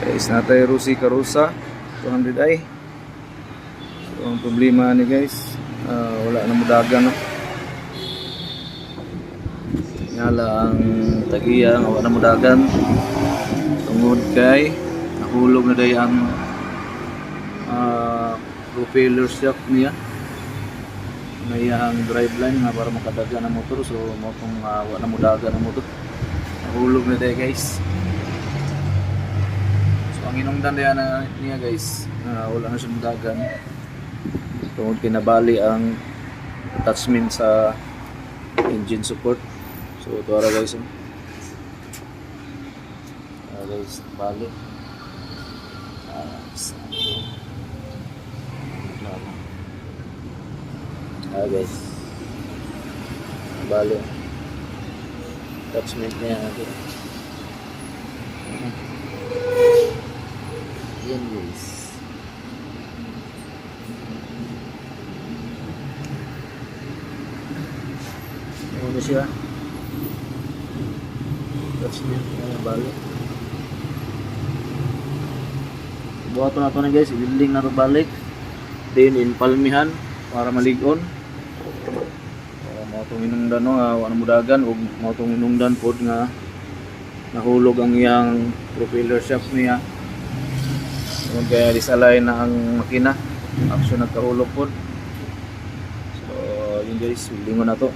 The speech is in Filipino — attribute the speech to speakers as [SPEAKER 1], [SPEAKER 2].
[SPEAKER 1] Guys, natay Rusi Karusa 200i. So ang problema ni guys, wala na mudagan, no? Ngala ang tagiya nga wala na mudagan tungod kay nahulog na day ang propeller shaft niya, may ang driveline nga para makadagan ang motor. So mo tong wala na mudagan ang motor, nahulog na day guys. Ang inungdan niya guys, wala na siya dagan tungod kinabali ang attachment sa engine support. So ito ara guys, guys, bali guys, bali attachment niya natin. Yan guys, ano siya, attachment niya bali. Buhat na ito na guys, i-building na ito balik, then inpalmihan para maligon. Mo itong inungdan, no, wala mudagan, o mo itong inungdan po nga nahulog ang iyang propeller shaft niya. Kaya disalay na ang makina, action nagkahulog po. So yun guys, building mo na to.